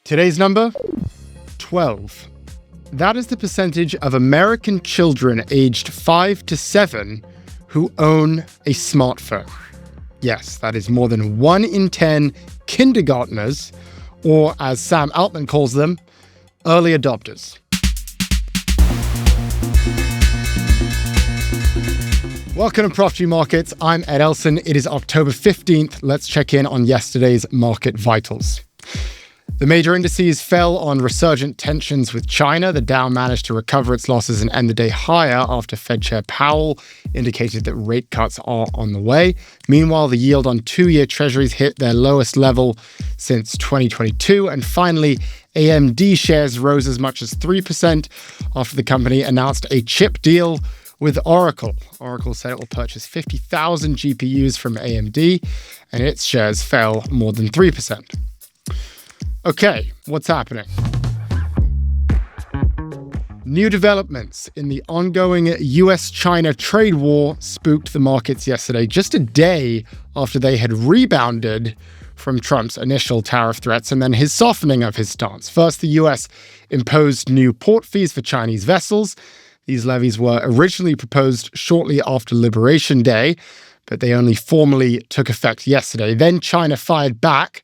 Today's number, 12. That is the percentage of American children aged 5 to 7 who own a smartphone. Yes, that is more than 1 in 10 kindergartners, or as Sam Altman calls them, early adopters. Welcome to Prof Markets. I'm Ed Elson. It is October 15th. Let's check in on yesterday's market vitals. The major indices fell on resurgent tensions with China. The Dow managed to recover its losses and end the day higher after Fed Chair Powell indicated that rate cuts are on the way. Meanwhile, the yield on 2-year treasuries hit their lowest level since 2022. And finally, AMD shares rose as much as 3% after the company announced a chip deal with Oracle. Oracle said it will purchase 50,000 GPUs from AMD, and its shares fell more than 3%. Okay, what's happening? New developments in the ongoing US-China trade war spooked the markets yesterday, just a day after they had rebounded from Trump's initial tariff threats and then his softening of his stance. First, the US imposed new port fees for Chinese vessels. These levies were originally proposed shortly after Liberation Day, but they only formally took effect yesterday. Then China fired back.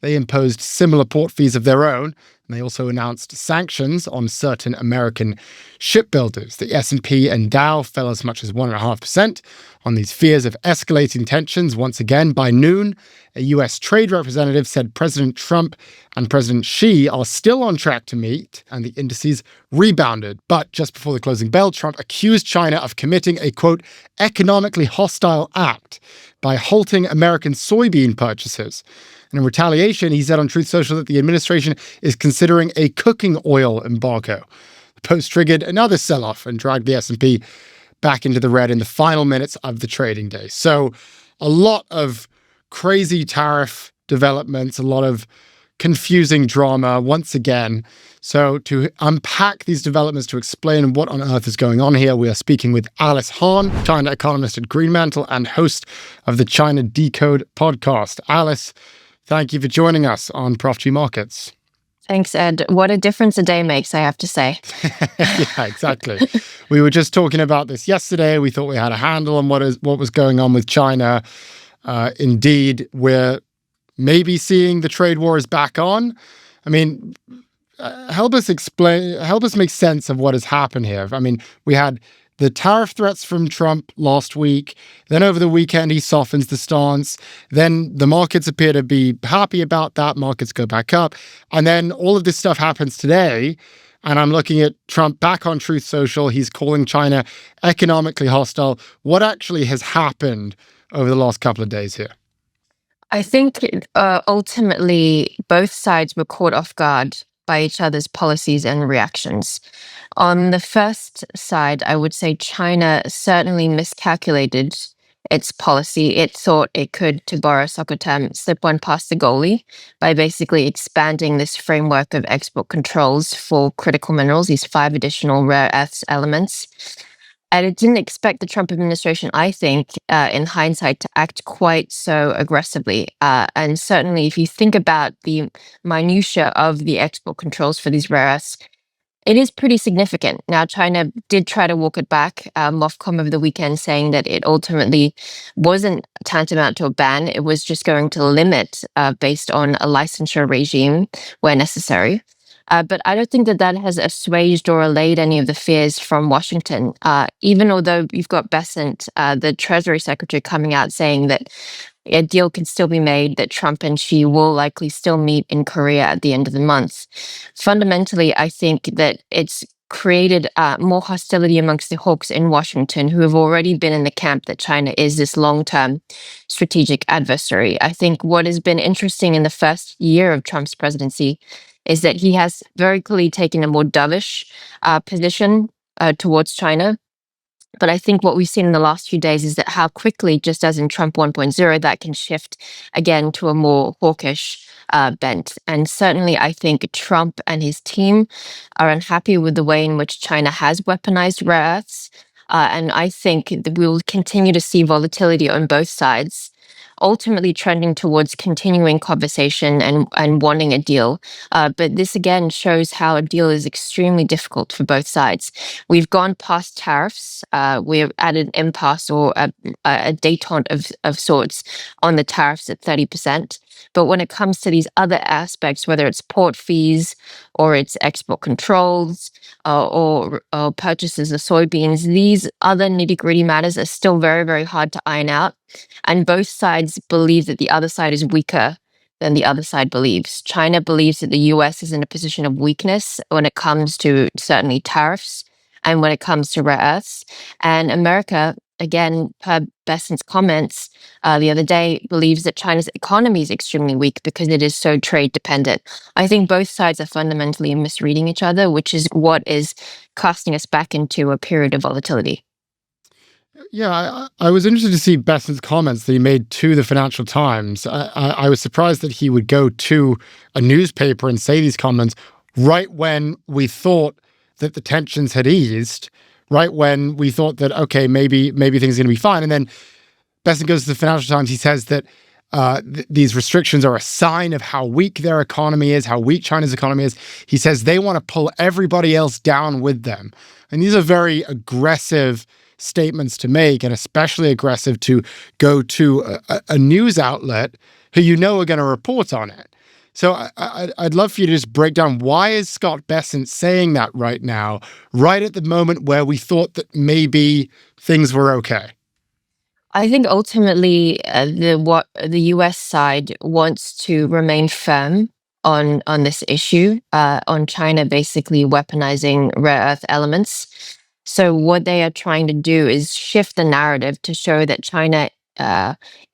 They imposed similar port fees of their own, and they also announced sanctions on certain American shipbuilders. The S&P and Dow fell as much as 1.5% on these fears of escalating tensions. Once again, by noon, a U.S. trade representative said President Trump and President Xi are still on track to meet, and the indices rebounded. But just before the closing bell, Trump accused China of committing a, quote, economically hostile act by halting American soybean purchases. And in retaliation, he said on Truth Social that the administration is considering a cooking oil embargo. The post triggered another sell-off and dragged the S&P back into the red in the final minutes of the trading day. So a lot of crazy tariff developments, a lot of confusing drama once again. So to unpack these developments, to explain what on earth is going on here, we are speaking with Alice Hahn, China economist at Greenmantle and host of the China Decode podcast. Alice, thank you for joining us on Prof Markets. Thanks, Ed. What a difference a day makes, I have to say. Yeah, exactly. We were just talking about this yesterday. We thought we had a handle on what was going on with China. Indeed, we're maybe seeing the trade war is back on. I mean, help us make sense of what has happened here. I mean, we had the tariff threats from Trump last week. Then over the weekend, he softens the stance. Then the markets appear to be happy about that. Markets go back up. And then all of this stuff happens today. And I'm looking at Trump back on Truth Social. He's calling China economically hostile. What actually has happened over the last couple of days here? I think ultimately both sides were caught off guard by each other's policies and reactions. On the first side, I would say China certainly miscalculated its policy. It thought it could, to borrow a soccer term, slip one past the goalie by basically expanding this framework of export controls for critical minerals, these 5 additional rare earths elements. And it didn't expect the Trump administration, I think, in hindsight, to act quite so aggressively. And certainly, if you think about the minutiae of the export controls for these rare earths, it is pretty significant. Now, China did try to walk it back. MOFCOM over the weekend saying that it ultimately wasn't tantamount to a ban. It was just going to limit based on a licensure regime where necessary. But I don't think that has assuaged or allayed any of the fears from Washington, even although you've got Besant, the Treasury Secretary, coming out saying that a deal can still be made, that Trump and Xi will likely still meet in Korea at the end of the month. Fundamentally, I think that it's created more hostility amongst the hawks in Washington, who have already been in the camp that China is this long-term strategic adversary. I think what has been interesting in the first year of Trump's presidency is that he has very clearly taken a more dovish position towards China. But I think what we've seen in the last few days is that how quickly, just as in Trump 1.0, that can shift again to a more hawkish bent. And certainly, I think Trump and his team are unhappy with the way in which China has weaponized rare earths. And I think that we will continue to see volatility on both sides ultimately trending towards continuing conversation and wanting a deal. But this again shows how a deal is extremely difficult for both sides. We've gone past tariffs. We're at an impasse or a détente of sorts on the tariffs at 30%. But when it comes to these other aspects, whether it's port fees or it's export controls or purchases of soybeans, these other nitty-gritty matters are still very, very hard to iron out. And both sides believe that the other side is weaker than the other side believes. China believes that the US is in a position of weakness when it comes to certainly tariffs and when it comes to rare earths. And America, again, per Besant's comments the other day, believes that China's economy is extremely weak because it is so trade dependent. I think both sides are fundamentally misreading each other, which is what is casting us back into a period of volatility. Yeah, I was interested to see Besant's comments that he made to the Financial Times. I was surprised that he would go to a newspaper and say these comments right when we thought that the tensions had eased, right when we thought that, okay, maybe things are going to be fine. And then Besant goes to the Financial Times. He says that these restrictions are a sign of how weak their economy is, how weak China's economy is. He says they want to pull everybody else down with them. And these are very aggressive statements to make, and especially aggressive to go to a news outlet who you know are going to report on it. So I'd love for you to just break down, why is Scott Bessant saying that right now, right at the moment where we thought that maybe things were okay? I think ultimately what the US side wants to remain firm on this issue, on China basically weaponizing rare earth elements. So what they are trying to do is shift the narrative to show that China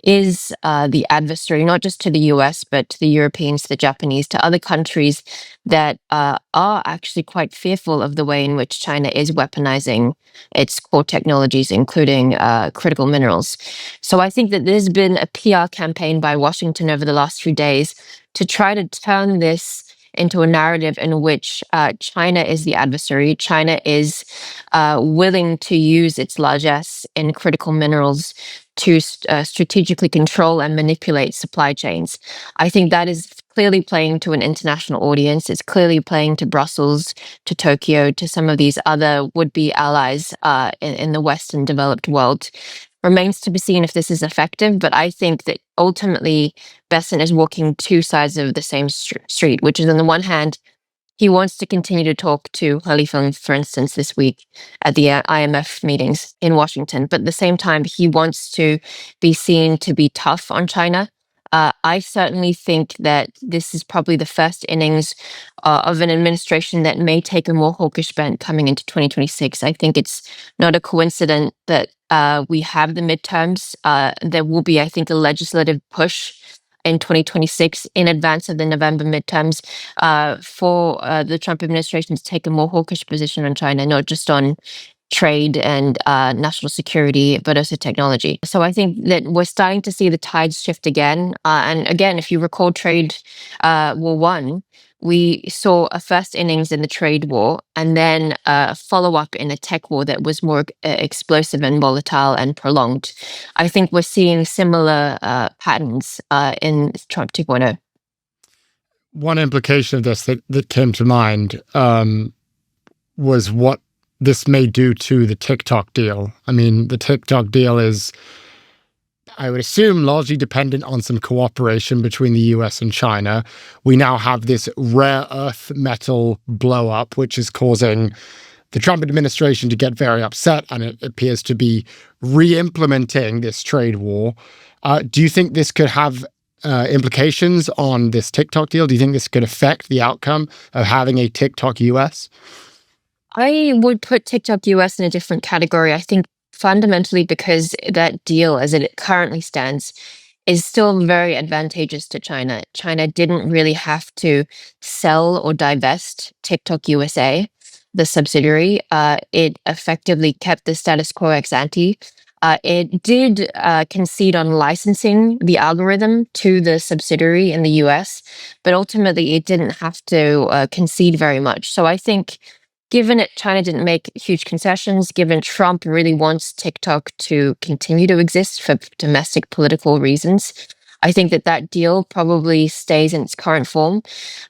is the adversary, not just to the US, but to the Europeans, to the Japanese, to other countries that are actually quite fearful of the way in which China is weaponizing its core technologies, including critical minerals. So I think that there's been a PR campaign by Washington over the last few days to try to turn this into a narrative in which China is the adversary. China is willing to use its largesse in critical minerals to strategically control and manipulate supply chains. I think that is clearly playing to an international audience. It's clearly playing to Brussels, to Tokyo, to some of these other would-be allies in the Western developed world. Remains to be seen if this is effective, but I think that ultimately Besant is walking two sides of the same street, which is on the one hand, he wants to continue to talk to Khalifa, for instance, this week at the IMF meetings in Washington. But at the same time, he wants to be seen to be tough on China. I certainly think that this is probably the first innings of an administration that may take a more hawkish bent coming into 2026. I think it's not a coincidence that we have the midterms. There will be, I think, a legislative push in 2026 in advance of the November midterms for the Trump administration to take a more hawkish position on China, not just on trade and national security, but also technology. So I think that we're starting to see the tides shift again. And again, if you recall Trade War One, we saw a first innings in the trade war and then a follow-up in a tech war that was more explosive and volatile and prolonged. I think we're seeing similar patterns in Trump 2.0. One implication of this that came to mind was what this may do to the TikTok deal. I mean, the TikTok deal is, I would assume, largely dependent on some cooperation between the US and China. We now have this rare earth metal blow up, which is causing the Trump administration to get very upset, and it appears to be re-implementing this trade war. Do you think this could have implications on this TikTok deal? Do you think this could affect the outcome of having a TikTok US? I would put TikTok US in a different category. I think fundamentally because that deal as it currently stands is still very advantageous to China. China didn't really have to sell or divest TikTok USA, the subsidiary. It effectively kept the status quo ex ante. It did concede on licensing the algorithm to the subsidiary in the US, but ultimately it didn't have to concede very much. So I think given that China didn't make huge concessions, given Trump really wants TikTok to continue to exist for domestic political reasons, I think that deal probably stays in its current form.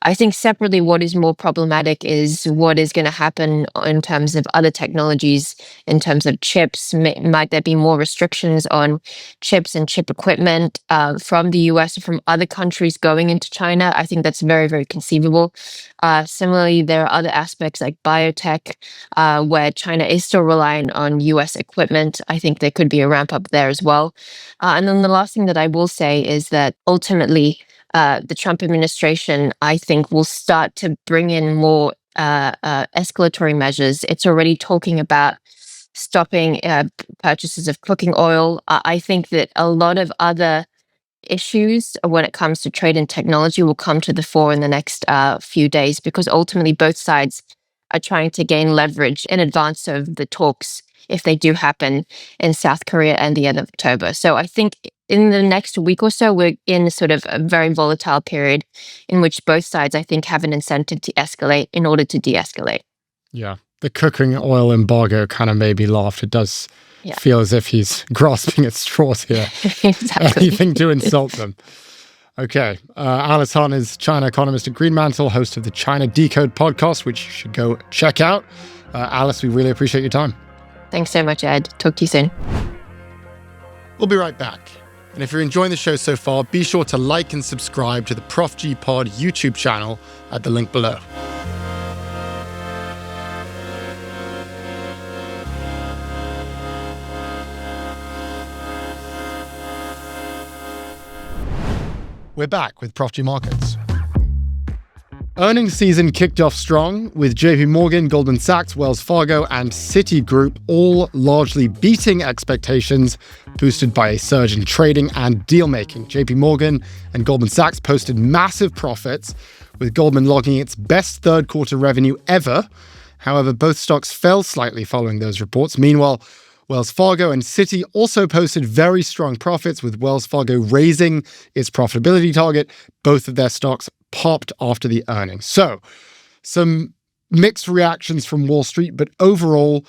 I think separately, what is more problematic is what is going to happen in terms of other technologies, in terms of chips. Might there be more restrictions on chips and chip equipment from the US or from other countries going into China? I think that's very, very conceivable. Similarly, there are other aspects like biotech, where China is still reliant on US equipment. I think there could be a ramp up there as well. And then the last thing that I will say is that ultimately, the Trump administration, I think, will start to bring in more escalatory measures. It's already talking about stopping purchases of cooking oil. I think that a lot of other issues when it comes to trade and technology will come to the fore in the next few days, because ultimately both sides are trying to gain leverage in advance of the talks, if they do happen, in South Korea and the end of October. So I think in the next week or so, we're in sort of a very volatile period in which both sides, I think, have an incentive to escalate in order to de-escalate. Yeah. The cooking oil embargo kind of made me laugh. It does feel as if he's grasping at straws here. Exactly. Anything to insult them. Okay. Alice Han is China economist at Greenmantle, host of the China Decode podcast, which you should go check out. Alice, we really appreciate your time. Thanks so much, Ed. Talk to you soon. We'll be right back. And if you're enjoying the show so far, be sure to like and subscribe to the Prof G Pod YouTube channel at the link below. We're back with Prof G Markets. Earnings season kicked off strong, with JP Morgan, Goldman Sachs, Wells Fargo, and Citigroup all largely beating expectations, boosted by a surge in trading and deal-making. JP Morgan and Goldman Sachs posted massive profits, with Goldman logging its best third-quarter revenue ever. However, both stocks fell slightly following those reports. Meanwhile, Wells Fargo and Citi also posted very strong profits, with Wells Fargo raising its profitability target. Both of their stocks popped after the earnings. So, some mixed reactions from Wall Street, but overall,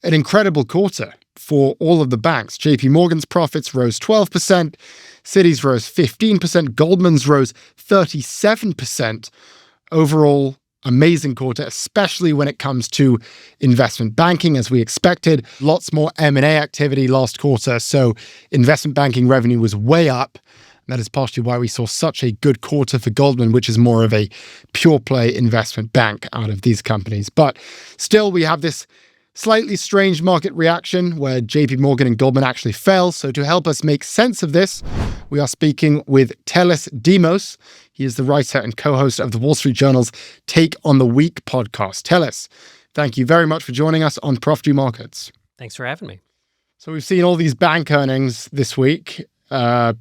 an incredible quarter for all of the banks. JP Morgan's profits rose 12%, Citi's rose 15%, Goldman's rose 37%. Overall, amazing quarter, especially when it comes to investment banking, as we expected. Lots more M&A activity last quarter, so investment banking revenue was way up. That is partially why we saw such a good quarter for Goldman, which is more of a pure play investment bank out of these companies. But still, we have this slightly strange market reaction where JP Morgan and Goldman actually fell. So to help us make sense of this, we are speaking with Telis Demos. He is the writer and co-host of the Wall Street Journal's Take on the Week podcast. Telis, thank you very much for joining us on Prof G Markets. Thanks for having me. So we've seen all these bank earnings this week.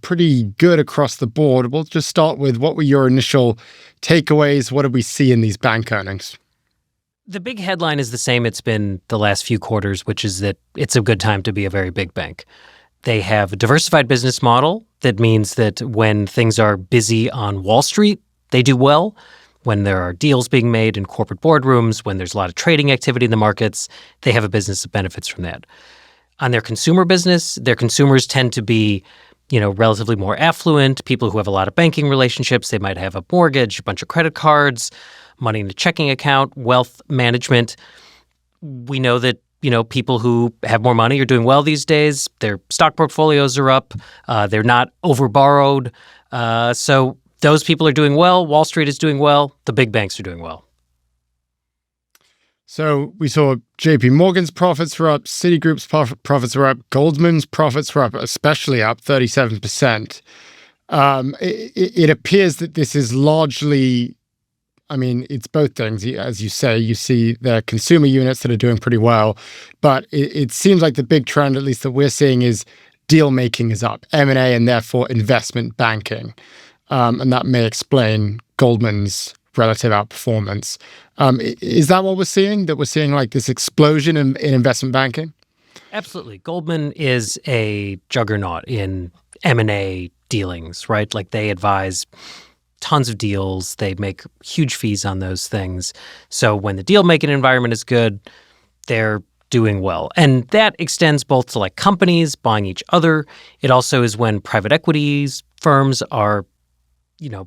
Pretty good across the board. We'll just start with, what were your initial takeaways? What did we see in these bank earnings? The big headline is the same it's been the last few quarters, which is that it's a good time to be a very big bank. They have a diversified business model that means that when things are busy on Wall Street, they do well. When there are deals being made in corporate boardrooms, when there's a lot of trading activity in the markets, they have a business that benefits from that. On their consumer business, their consumers tend to be relatively more affluent, people who have a lot of banking relationships. They might have a mortgage, a bunch of credit cards, money in a checking account, wealth management. We know that, people who have more money are doing well these days. Their stock portfolios are up. They're not overborrowed. So those people are doing well. Wall Street is doing well. The big banks are doing well. So we saw JP Morgan's profits were up, Citigroup's profits were up, Goldman's profits were up, especially up 37%. It appears that this is largely, it's both things. As you say, you see the consumer units that are doing pretty well, but it seems like the big trend, at least that we're seeing, is deal making is up, M&A, and therefore investment banking. And that may explain Goldman's relative outperformance. Is that what we're seeing? That we're seeing like this explosion in investment banking? Absolutely. Goldman is a juggernaut in M&A dealings, right? Like they advise tons of deals. They make huge fees on those things. So when the deal-making environment is good, they're doing well. And that extends both to like companies buying each other. It also is when private equities firms are,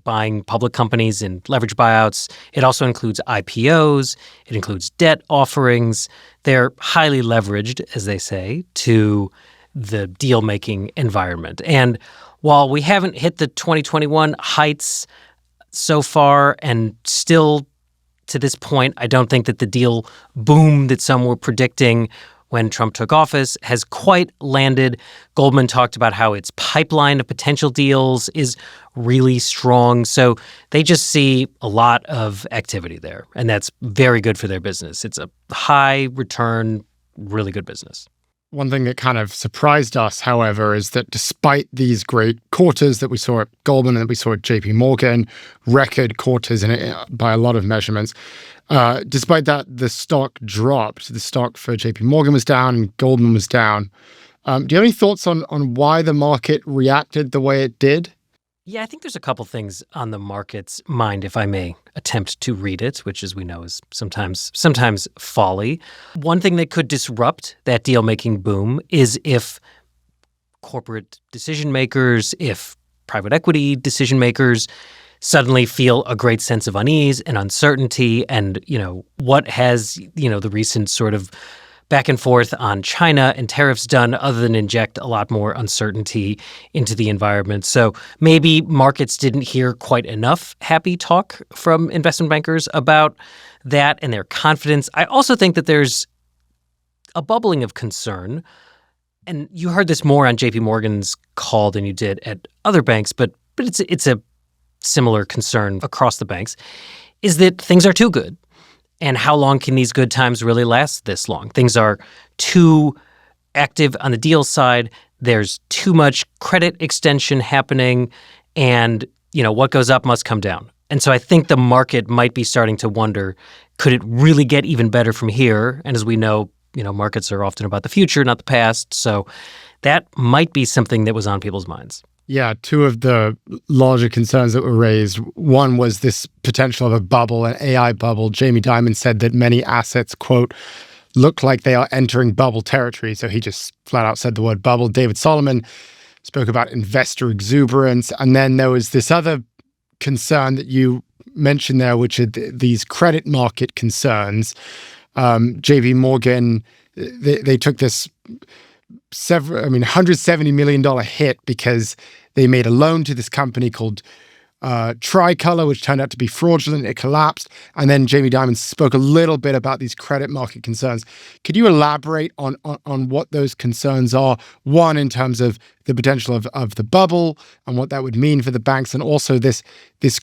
buying public companies in leverage buyouts. It also includes IPOs. It includes debt offerings. They're highly leveraged, as they say, to the deal-making environment. And while we haven't hit the 2021 heights so far, and still to this point, I don't think that the deal boom that some were predicting when Trump took office has quite landed. Goldman talked about how its pipeline of potential deals is really strong. So they just see a lot of activity there, and that's very good for their business. It's a high return, really good business. One thing that kind of surprised us, however, is that despite these great quarters that we saw at Goldman and that we saw at JP Morgan, record quarters by a lot of measurements, despite that, the stock dropped. The stock for JP Morgan was down and Goldman was down. Do you have any thoughts on why the market reacted the way it did? Yeah, I think there's a couple things on the market's mind, if I may attempt to read it, which, as we know, is sometimes folly. One thing that could disrupt that deal-making boom is if corporate decision makers, if private equity decision makers suddenly feel a great sense of unease and uncertainty. And, what has, the recent sort of back and forth on China and tariffs done other than inject a lot more uncertainty into the environment. So maybe markets didn't hear quite enough happy talk from investment bankers about that and their confidence. I also think that there's a bubbling of concern, and you heard this more on JP Morgan's call than you did at other banks, but it's a similar concern across the banks, is that things are too good. And how long can these good times really last this long? Things are too active on the deal side. There's too much credit extension happening. And, what goes up must come down. And so I think the market might be starting to wonder, could it really get even better from here? And as we know, markets are often about the future, not the past. So that might be something that was on people's minds. Yeah, two of the larger concerns that were raised. One was this potential of a bubble, an AI bubble. Jamie Dimon said that many assets, quote, look like they are entering bubble territory. So he just flat out said the word bubble. David Solomon spoke about investor exuberance. And then there was this other concern that you mentioned there, which are these credit market concerns. JP Morgan, they took this $170 million hit because they made a loan to this company called Tricolor, which turned out to be fraudulent. It collapsed. And then Jamie Dimon spoke a little bit about these credit market concerns. Could you elaborate on what those concerns are? One, in terms of the potential of the bubble and what that would mean for the banks, and also this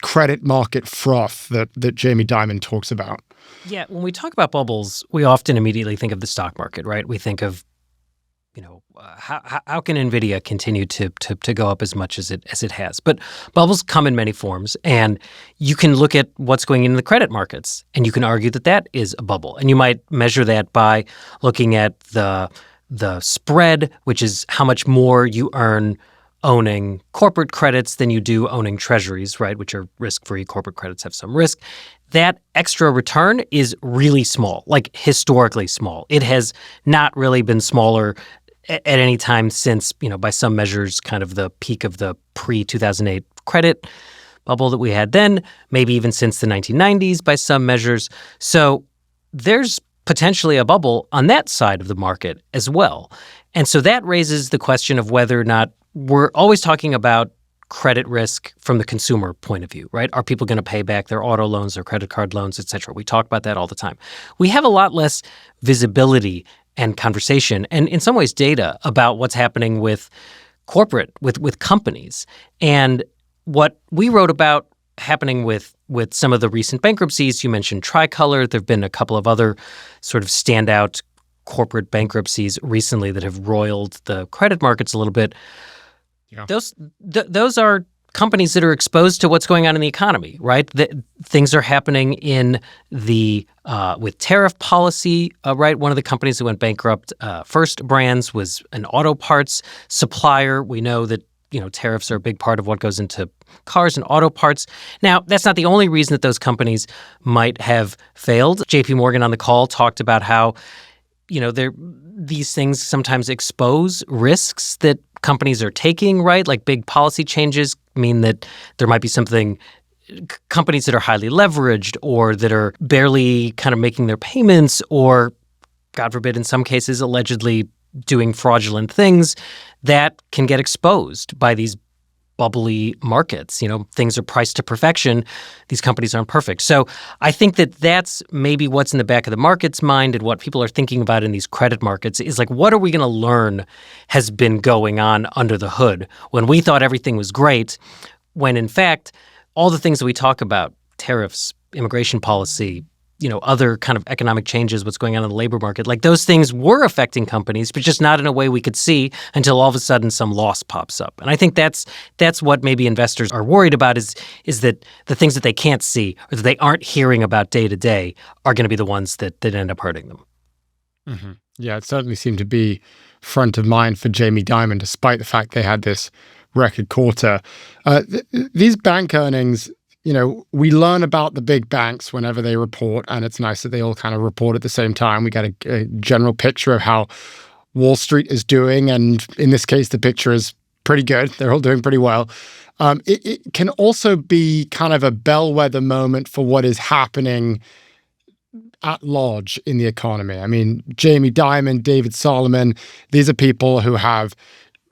credit market froth that Jamie Dimon talks about. Yeah, when we talk about bubbles, we often immediately think of the stock market, right? We think of how can NVIDIA continue to go up as much as it has? But bubbles come in many forms, and you can look at what's going into the credit markets, and you can argue that is a bubble. And you might measure that by looking at the spread, which is how much more you earn owning corporate credits than you do owning treasuries, right, which are risk-free. Corporate credits have some risk. That extra return is really small, like historically small. It has not really been smaller at any time since, by some measures, kind of the peak of the pre-2008 credit bubble that we had then, maybe even since the 1990s by some measures. So there's potentially a bubble on that side of the market as well. And so that raises the question of whether or not we're always talking about credit risk from the consumer point of view, right? Are people going to pay back their auto loans, their credit card loans, et cetera? We talk about that all the time. We have a lot less visibility and conversation, and in some ways data about what's happening with with companies. And what we wrote about happening with some of the recent bankruptcies, you mentioned Tricolor. There have been a couple of other sort of standout corporate bankruptcies recently that have roiled the credit markets a little bit. Yeah. Those are companies that are exposed to what's going on in the economy, right? Things are happening in with tariff policy, right? One of the companies that went bankrupt, First Brands, was an auto parts supplier. We know that tariffs are a big part of what goes into cars and auto parts. Now, that's not the only reason that those companies might have failed. JP Morgan on the call talked about how, these things sometimes expose risks that companies are taking, right? Like big policy changes mean that there might be companies that are highly leveraged or that are barely kind of making their payments or, God forbid, in some cases, allegedly doing fraudulent things that can get exposed by these bubbly markets. Things are priced to perfection. These companies aren't perfect. So I think that that's maybe what's in the back of the market's mind and what people are thinking about in these credit markets is like, what are we going to learn has been going on under the hood when we thought everything was great, when in fact, all the things that we talk about, tariffs, immigration policy, other kind of economic changes, what's going on in the labor market, like those things were affecting companies, but just not in a way we could see until all of a sudden some loss pops up. And I think that's what maybe investors are worried about is that the things that they can't see or that they aren't hearing about day to day are going to be the ones that end up hurting them. Mm-hmm. Yeah, it certainly seemed to be front of mind for Jamie Dimon, despite the fact they had this record quarter. These bank earnings, we learn about the big banks whenever they report, and it's nice that they all kind of report at the same time. We get a general picture of how Wall Street is doing, and in this case, the picture is pretty good. They're all doing pretty well. It can also be kind of a bellwether moment for what is happening at large in the economy. I mean, Jamie Dimon, David Solomon, these are people who have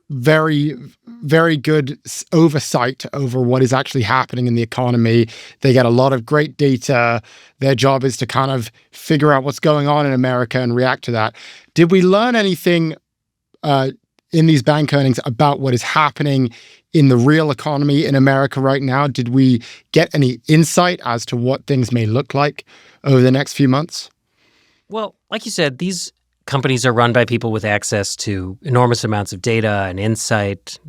very, very good oversight over what is actually happening in the economy. They get a lot of great data. Their job is to kind of figure out what's going on in America and react to that. Did we learn anything in these bank earnings about what is happening in the real economy in America right now? Did we get any insight as to what things may look like over the next few months? Well, like you said, these companies are run by people with access to enormous amounts of data and insight,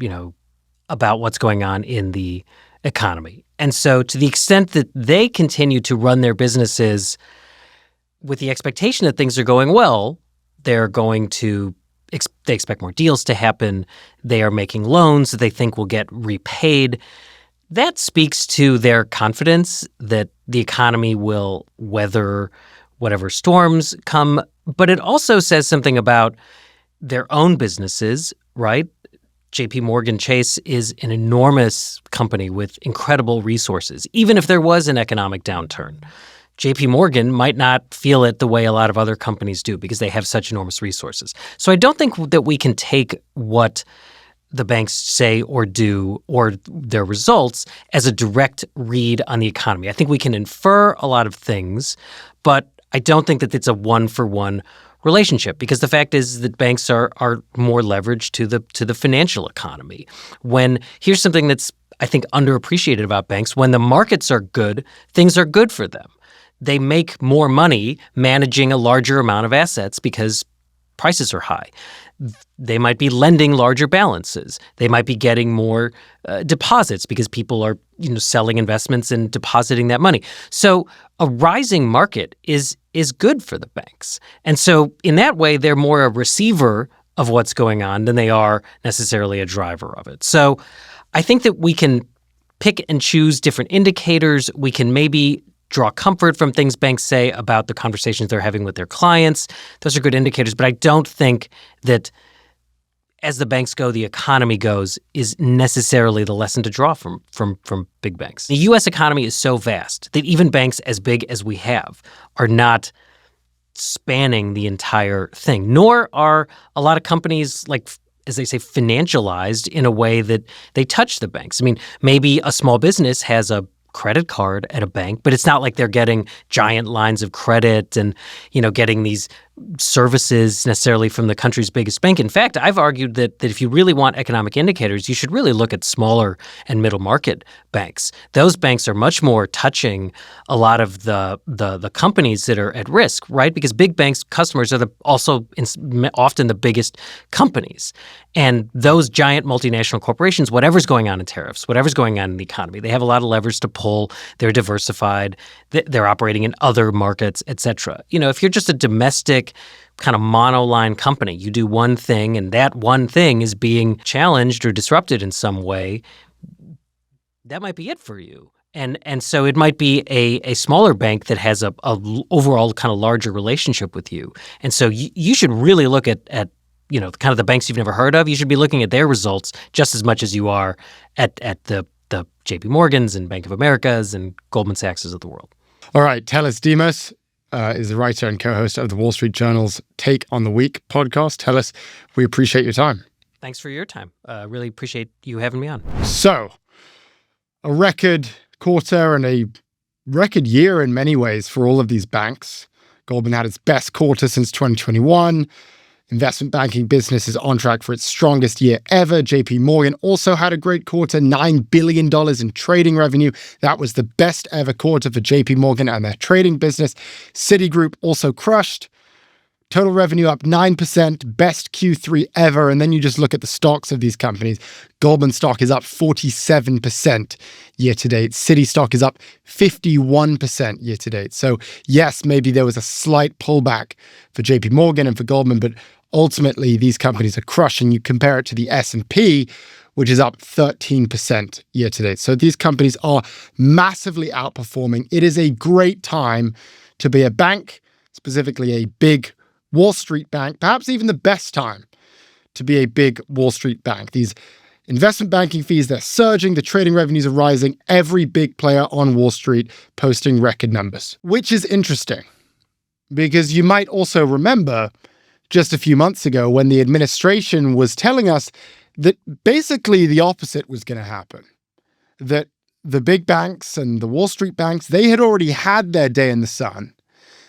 about what's going on in the economy. And so to the extent that they continue to run their businesses with the expectation that things are going well, they're going to they expect more deals to happen. They are making loans that they think will get repaid. That speaks to their confidence that the economy will weather whatever storms come. But it also says something about their own businesses, right? JP Morgan Chase is an enormous company with incredible resources. Even if there was an economic downturn, JP Morgan might not feel it the way a lot of other companies do because they have such enormous resources. So I don't think that we can take what the banks say or do or their results as a direct read on the economy. I think we can infer a lot of things, but I don't think that it's a one-for-one relationship because the fact is that banks are more leveraged to the financial economy. Here's something that's, I think, underappreciated about banks. When the markets are good, things are good for them. They make more money managing a larger amount of assets because prices are high. They might be lending larger balances. They might be getting more deposits because people are selling investments and depositing that money. So a rising market is good for the banks. And so in that way, they're more a receiver of what's going on than they are necessarily a driver of it. So I think that we can pick and choose different indicators. We can maybe draw comfort from things banks say about the conversations they're having with their clients. Those are good indicators, but I don't think that as the banks go, the economy goes is necessarily the lesson to draw from big banks. The U.S. economy is so vast that even banks as big as we have are not spanning the entire thing, nor are a lot of companies, like, as they say, financialized in a way that they touch the banks. I mean, maybe a small business has a credit card at a bank, but it's not like they're getting giant lines of credit and, getting these services necessarily from the country's biggest bank. In fact, I've argued that if you really want economic indicators, you should really look at smaller and middle market banks. Those banks are much more touching a lot of the companies that are at risk, right? Because big banks' customers are also often the biggest companies. And those giant multinational corporations, whatever's going on in tariffs, whatever's going on in the economy, they have a lot of levers to pull. They're diversified. They're operating in other markets, et cetera. If you're just a domestic specific kind of monoline company. You do one thing, and that one thing is being challenged or disrupted in some way. That might be it for you. And so it might be a smaller bank that has a overall kind of larger relationship with you. And so you should really look at kind of the banks you've never heard of. You should be looking at their results just as much as you are at the JP Morgans and Bank of Americas and Goldman Sachs's of the world. All right. Telis Demos is the writer and co-host of the Wall Street Journal's Take on the Week podcast. Telis, we appreciate your time. Thanks for your time. Really appreciate you having me on. So, a record quarter and a record year in many ways for all of these banks. Goldman had its best quarter since 2021. Investment banking business is on track for its strongest year ever. JP Morgan also had a great quarter, $9 billion in trading revenue. That was the best ever quarter for JP Morgan and their trading business. Citigroup also crushed. Total revenue up 9%, best Q3 ever. And then you just look at the stocks of these companies. Goldman stock is up 47% year to date. Citi stock is up 51% year to date. So yes, maybe there was a slight pullback for JP Morgan and for Goldman, but ultimately these companies are crushing. You compare it to the S&P, which is up 13% year to date. So these companies are massively outperforming. It is a great time to be a bank, specifically a big Wall Street bank, perhaps even the best time to be a big Wall Street bank. These investment banking fees, they're surging, the trading revenues are rising, every big player on Wall Street posting record numbers, which is interesting because you might also remember just a few months ago when the administration was telling us that basically the opposite was going to happen, that the big banks and the Wall Street banks, they had already had their day in the sun.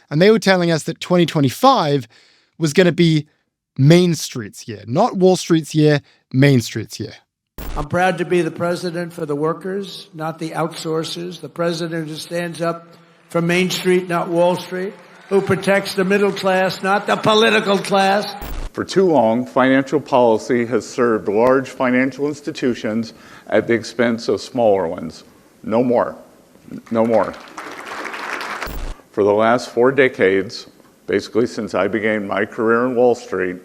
And they were telling us that 2025 was going to be Main Street's year, not Wall Street's year, Main Street's year. I'm proud to be the president for the workers, not the outsourcers, the president who stands up for Main Street, not Wall Street, who protects the middle class, not the political class. For too long, financial policy has served large financial institutions at the expense of smaller ones. No more. No more. For the last 4 decades, basically since I began my career in Wall Street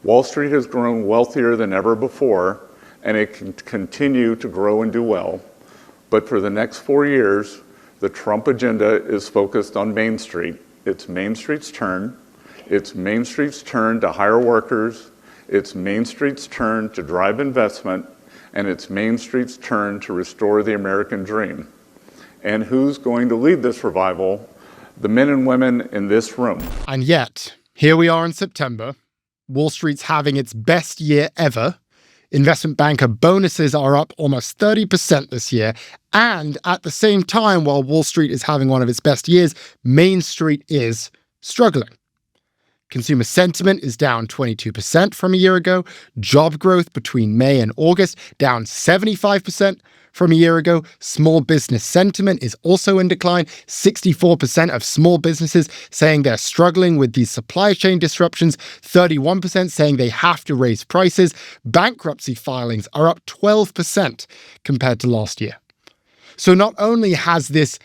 has grown wealthier than ever before, and it can continue to grow and do well. But for the next 4 years, the Trump agenda is focused on Main Street. It's Main Street's turn. It's Main Street's turn to hire workers. It's Main Street's turn to drive investment. And it's Main Street's turn to restore the American dream. And who's going to lead this revival? The men and women in this room. And yet, here we are in September. Wall Street's having its best year ever. Investment banker bonuses are up almost 30% this year. And at the same time, while Wall Street is having one of its best years, Main Street is struggling. Consumer sentiment is down 22% from a year ago. Job growth between May and August down 75% from a year ago. Small business sentiment is also in decline. 64% of small businesses saying they're struggling with these supply chain disruptions. 31% saying they have to raise prices. Bankruptcy filings are up 12% compared to last year. So not only has this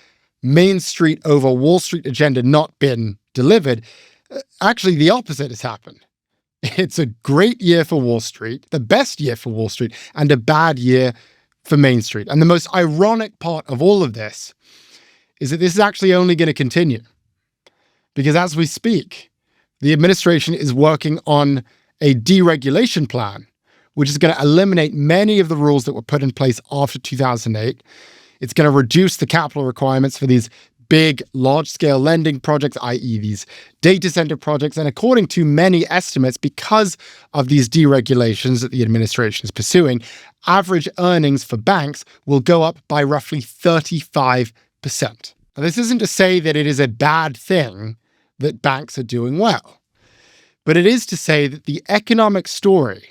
Main Street over Wall Street agenda not been delivered, actually the opposite has happened. It's a great year for Wall Street, the best year for Wall Street, and a bad year for Main Street. And the most ironic part of all of this is that this is actually only going to continue. Because as we speak, the administration is working on a deregulation plan, which is going to eliminate many of the rules that were put in place after 2008. It's going to reduce the capital requirements for these big, large-scale lending projects, i.e. these data center projects. And according to many estimates, because of these deregulations that the administration is pursuing, average earnings for banks will go up by roughly 35%. Now, this isn't to say that it is a bad thing that banks are doing well, but it is to say that the economic story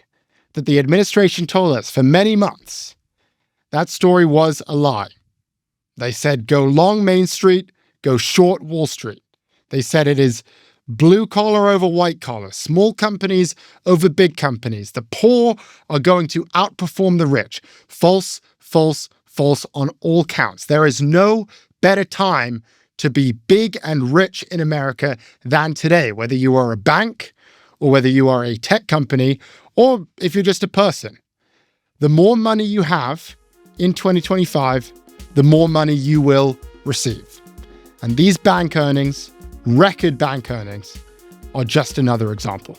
that the administration told us for many months, that story was a lie. They said, go long Main Street, go short Wall Street. They said it is blue collar over white collar, small companies over big companies. The poor are going to outperform the rich. False, false, false on all counts. There is no better time to be big and rich in America than today, whether you are a bank or whether you are a tech company or if you're just a person. The more money you have in 2025, the more money you will receive. And these bank earnings, record bank earnings, are just another example.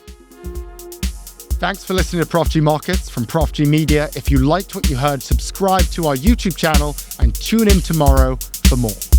Thanks for listening to Prof G Markets from Prof G Media. If you liked what you heard, subscribe to our YouTube channel and tune in tomorrow for more.